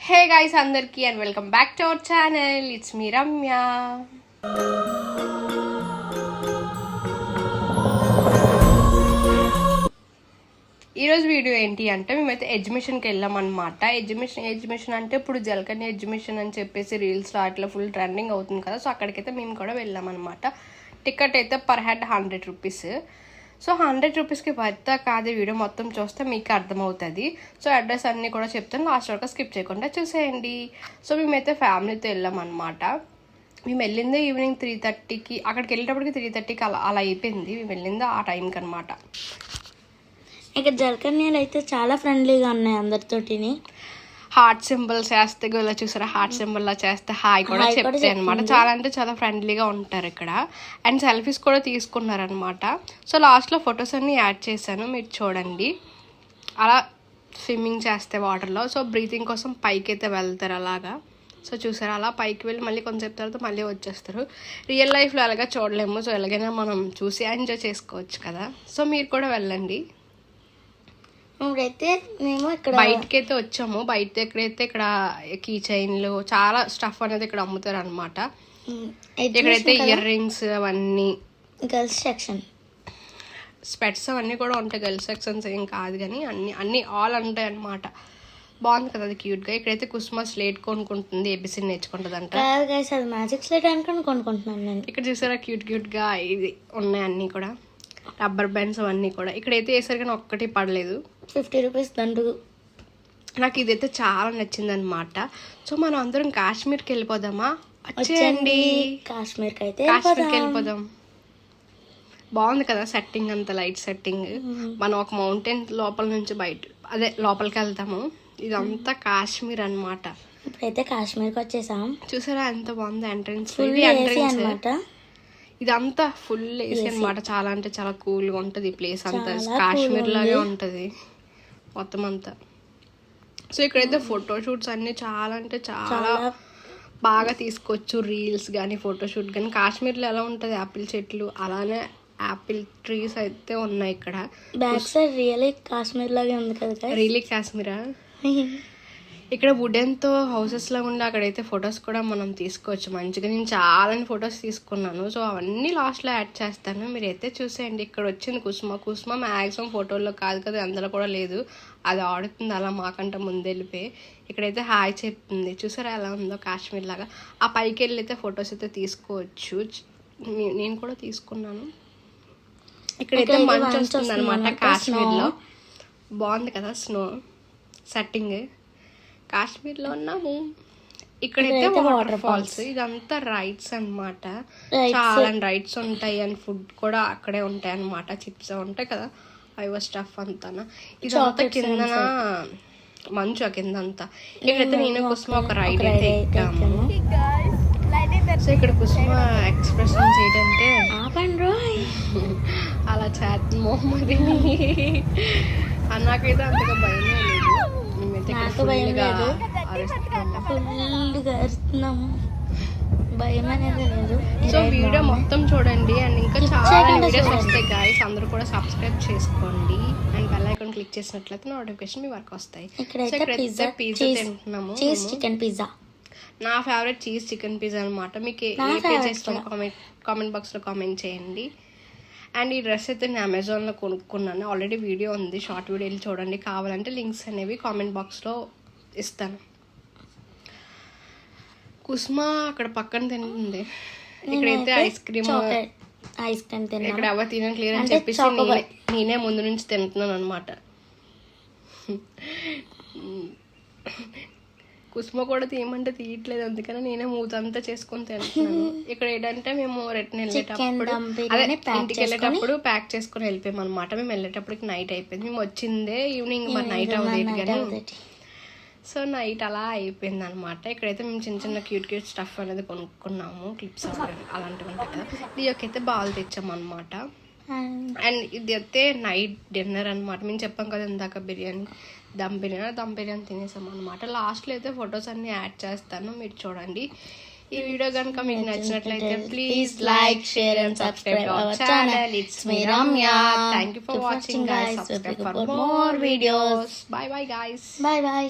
Hey guys అందరికీ and welcome back to our channel. It's me Ramya. ఈరోజు video ఏంటి అంటే మేమైతే ఎగ్జిబిషన్కి వెళ్ళామన్నమాట. ఎగ్జిబిషన్ అంటే ఇప్పుడు జల్కని ఎగ్జిబిషన్ అని చెప్పేసి రీల్స్లో అట్లా ఫుల్ ట్రెండింగ్ అవుతుంది కదా. సో అక్కడికైతే మేము కూడా వెళ్ళామన్నమాట. టికెట్ అయితే పర్ హెడ్ 100 రూపీస్. సో 100 రూపీస్కి వర్తా కాదు, వీడియో మొత్తం చూస్తే మీకు అర్థమవుతుంది. సో అడ్రస్ అన్నీ కూడా చెప్తాను, లాస్ట్ వరకు స్కిప్ చేయకుండా చూసేయండి. సో మేమైతే ఫ్యామిలీతో వెళ్ళామన్నమాట. మేము వెళ్ళిందే ఈవినింగ్ 3:30కి, అక్కడికి వెళ్ళేటప్పటికి 3:30కి అలా అయిపోయింది. మేము వెళ్ళిందే ఆ టైంకి అనమాట. ఇక్కడ జలకన్యాలు అయితే చాలా ఫ్రెండ్లీగా ఉన్నాయి అందరితోటిని. హార్ట్ సింబల్స్ వేస్తే ఇలా చూసారా, హార్ట్ సింబల్ లా చేస్తే హాయ్ కూడా చెప్తాయి అనమాట. చాలా అంటే చాలా ఫ్రెండ్లీగా ఉంటారు ఇక్కడ. అండ్ సెల్ఫీస్ కూడా తీసుకున్నారనమాట. సో లాస్ట్లో ఫొటోస్ అన్నీ యాడ్ చేశాను, మీరు చూడండి. అలా స్విమ్మింగ్ చేస్తే వాటర్లో. సో బ్రీతింగ్ కోసం పైకి అయితే వెళ్తారు అలాగా. సో చూసారా, అలా పైకి వెళ్ళి మళ్ళీ కొంచెంసేపు తర్వాత మళ్ళీ వచ్చేస్తారు. రియల్ లైఫ్లో అలాగా చూడలేము. సో ఎలాగైనా మనం చూసి ఎంజాయ్ చేసుకోవచ్చు కదా. సో మీరు కూడా వెళ్ళండి. ఇప్పుడైతే మేము ఇక్కడ బయటకి అయితే వచ్చాము. బయట ఎక్కడైతే ఇక్కడ కీ చైన్లు చాలా స్టఫ్ అనేది ఇక్కడ అమ్ముతారు అనమాట. ఇక్కడైతే ఇయర్ రింగ్స్ అవన్నీ, గర్ల్స్ సెక్షన్, స్పెట్స్ అవన్నీ కూడా ఉంటాయి. గర్ల్స్ సెక్షన్స్ ఏం కాదు కానీ అన్ని ఆల్ ఉంటాయి అనమాట. బాగుంది కదా అది క్యూట్గా. ఇక్కడైతే కుస్మా స్లేట్ కొనుక్కుంటుంది, ఏబిసి నేర్చుకుంటుంది అంట. అది మ్యాజిక్ స్లేట్ అనుకుని కొనుక్కుంటున్నాను నేను. ఇక్కడ చూసారా క్యూట్గా ఇది ఉన్నాయి అన్నీ కూడా, రబ్బర్ బ్యాండ్స్ అవన్నీ కూడా. ఇక్కడైతే వేసరికి ఒక్కటి పడలేదు. 50 రూపీస్ దండు. నాకు ఇదైతే చాలా నచ్చింది అనమాట. సో మనం అందరం కాశ్మీర్కి వెళ్ళిపోదామా? వచ్చేయండి, కాశ్మీర్కి వెళ్ళిపోదాం. బాగుంది కదా సెట్టింగ్ అంతా, లైట్ సెట్టింగ్. మనం ఒక మౌంటైన్ లోపల నుంచి లోపలికి వెళ్తాము. ఇదంతా కాశ్మీర్ అనమాట. ఇప్పుడైతే కాశ్మీర్కి వచ్చేసాం. చూసారా ఎంత బాగుంది ఎంట్రన్స్. అనమాట. ఇదంతా ఫుల్ ఏసీ అనమాట. చాలా అంటే చాలా కూల్గా ఉంటుంది ఈ ప్లేస్ అంతా. కాశ్మీర్ లాగే ఉంటుంది మొత్తం అంతా. సో ఇక్కడైతే ఫోటో షూట్స్ అన్ని చాలా అంటే చాలా బాగా తీసుకోవచ్చు. రీల్స్ కానీ ఫోటోషూట్ కానీ. కాశ్మీర్లో ఎలా ఉంటుంది యాపిల్ చెట్లు, అలానే యాపిల్ ట్రీస్ అయితే ఉన్నాయి ఇక్కడ. బ్యాక్ సైడ్ రియలీ కాశ్మీర్ లాగే ఉంది కదా. రియలీ కాశ్మీరా? ఇక్కడ వుడెన్తో హౌసెస్ లాగా ఉండి అక్కడైతే ఫొటోస్ కూడా మనం తీసుకోవచ్చు మంచిగా. నేను చాలా ఫొటోస్ తీసుకున్నాను. సో అవన్నీ లాస్ట్లో యాడ్ చేస్తాను, మీరైతే చూసేయండి. ఇక్కడ వచ్చింది కుసుమ మ్యాక్సిమం ఫోటోల్లో కాదు కదా, అందులో కూడా లేదు. అది ఆడుతుంది అలా మాకంట ముందు వెళ్ళిపోయి. ఇక్కడైతే హాయ్ చెప్తుంది. చూసారా ఎలా ఉందో కాశ్మీర్ లాగా. ఆ పైకి వెళ్ళి అయితే ఫొటోస్ అయితే తీసుకోవచ్చు. నేను కూడా తీసుకున్నాను. ఇక్కడైతే మంచు వస్తుంది అనమాట కాశ్మీర్లో. బాగుంది కదా స్నో సెట్టింగ్. కాశ్మీర్లో ఉన్నాము. ఇక్కడైతే వాటర్ ఫాల్స్. ఇదంతా రైడ్స్ అనమాట. చాలా రైడ్స్ ఉంటాయి. అండ్ ఫుడ్ కూడా అక్కడే ఉంటాయి అనమాట. చిప్స్ ఉంటాయి కదా, అవి స్టఫ్ అంతా. ఇదంతా కిందన మంచు కిందంతా. ఇక్కడైతే నేను కుసుమ ఒక రైడ్ అయితే ఎక్కాము. సో ఇక్కడ కుసుమ ఎక్స్ప్రెషన్స్ ఏంటంటే అలా చాట్ మొహమ్మదిని నాకైతే అంతగా భయమే లేదు. ఫుల్గా అరుస్తున్నాము, భయం అనేది లేదు. సో వీడియో మొత్తం చూడండి. అండ్ ఇంకా చాలా వీడియోస్ వస్తాయి గాయస్. అందరూ కూడా సబ్స్క్రైబ్ చేసుకోండి. అండ్ బెల్ ఐకాన్ క్లిక్ చేసినట్లయితే నోటిఫికేషన్ మీ వరకు వస్తాయి. పిజ్జా తింటున్నాము. Cheese chicken pizza. నా ఫేవరెట్ చీజ్ చికెన్ పిజ్జా అనమాట. మీకు ఏ పిజ్జా ఇష్టం కామెంట్ బాక్స్లో కామెంట్ చేయండి. అండ్ ఈ డ్రెస్ అయితే నేను అమెజాన్లో కొనుక్కున్నాను. ఆల్రెడీ వీడియో ఉంది, షార్ట్ వీడియో వెళ్ళి చూడండి. కావాలంటే లింక్స్ అనేవి కామెంట్ బాక్స్లో ఇస్తాను. కుస్మా అక్కడ పక్కన తింటుంది. ఇక్కడైతే ఐస్ క్రీమ్ ఇక్కడ ఎవరు తినని క్లియర్ అని చెప్పేసి నేనే ముందు నుంచి తింటున్నాను అనమాట. కుసుమ కూడా తీయమంటే తీయట్లేదు, అందుకని నేనే మూతంతా చేసుకొని తింటున్నాను. ఇక్కడ ఏంటంటే మేము రిటర్న్ వెళ్ళేటప్పుడు ఇంటికి వెళ్ళేటప్పుడు ప్యాక్ చేసుకుని వెళ్ళిపోయాం అనమాట. మేము వెళ్ళేటప్పటికి నైట్ అయిపోయింది. మేము వచ్చిందే ఈవినింగ్, మరి నైట్ అవ్వలేదు కానీ. సో నైట్ అలా అయిపోయింది అనమాట. ఇక్కడైతే మేము చిన్న క్యూట్ స్టఫ్ అనేది కొనుక్కున్నాము. క్లిప్స్ అలాంటివి ఉంటాయి కదా. దీనికైతే బాల్ తెచ్చాము అనమాట. అండ్ ఇది అయితే నైట్ డిన్నర్ అనమాట. మేము చెప్పాం కదా ఇందాక దమ్ బిర్యానీ తినేసాం అనమాట. లాస్ట్లో అయితే ఫొటోస్ అన్ని యాడ్ చేస్తాను, మీరు చూడండి. ఈ వీడియో కనుక మీకు నచ్చినట్లయితే please like, share and subscribe our channel. It's me Ramya. Thank you for watching guys. Subscribe for more videos. By bye guys. By by.